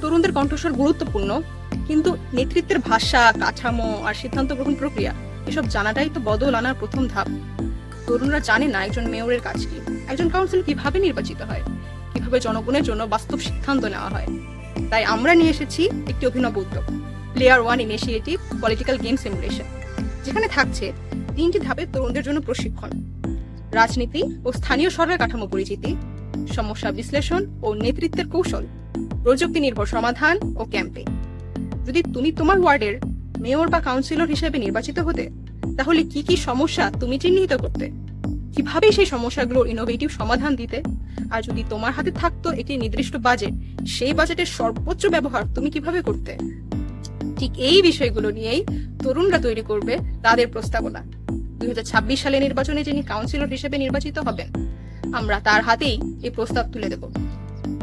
তরুণদের কণ্ঠস্বর গুরুত্বপূর্ণ, কিন্তু নেতৃত্বের ভাষা, কাঠামো আর সিদ্ধান্ত গ্রহণ প্রক্রিয়া এসব জানাটাই তো বদল আনার প্রথম ধাপ। তরুণরা জানে না একজন মেয়রের কাজ কি, একজন কাউন্সিল কিভাবে নির্বাচিত হয়, কিভাবে জনগণের জন্য বাস্তব সিদ্ধান্ত নেওয়া হয়। তাই আমরা নিয়ে এসেছি একটি অভিনব উদ্যোগ, player one initiative political game simulation, যেখানে থাকছে 3টি ধাপে তরুণদের জন্য প্রশিক্ষণ: রাজনীতি ও স্থানীয় সরকার কাঠামো পরিচিতি, সমস্যা বিশ্লেষণ ও নেতৃত্বের কৌশল, প্রযুক্তি নির্ভর সমাধান ও ক্যাম্পেইন। যদি তুমি তোমার ওয়ার্ডের মেয়র বা কাউন্সিলর হিসেবে নির্বাচিত হতে, তাহলে কি কি সমস্যা তুমি চিহ্নিত করতে, কিভাবে সেই সমস্যাগুলোর ইনোভেটিভ সমাধান দিতে, আর যদি তোমার হাতে থাকতো একটি নির্দিষ্ট বাজেট, সেই বাজেটের সর্বোচ্চ ব্যবহার তুমি কিভাবে করতে? ঠিক এই বিষয়গুলো নিয়েই তরুণরা তৈরি করবে তাদের প্রস্তাবনা। 2026 সালে নির্বাচনে যিনি কাউন্সিলর হিসেবে নির্বাচিত হবেন, আমরা তার হাতেই এই প্রস্তাব তুলে দেব।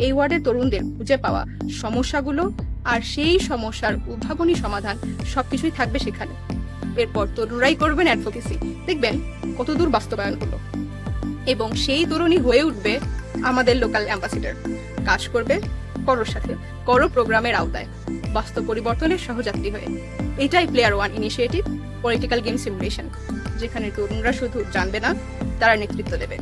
এই ওয়ার্ডের তরুণদের খুঁজে পাওয়া সমস্যাগুলো আর সেই সমস্যার উদ্ভাবনী সমাধান সবকিছুই থাকবে সেখানে। এরপর তরুণরাই করবেন অ্যাডভোকেসি, দেখবেন কতদূর বাস্তবায়ন হলো, এবং সেই তরুণী হয়ে উঠবে আমাদের লোকাল অ্যাম্বাসেডর। কাজ করবে করোর সাথে, করো প্রোগ্রামের আওতায়, বাস্তব পরিবর্তনের সহযাত্রী হয়ে। এটাই player one initiative political game simulation, যেখানে তরুণরা শুধু জানবে না, তারা নেতৃত্ব দেবে।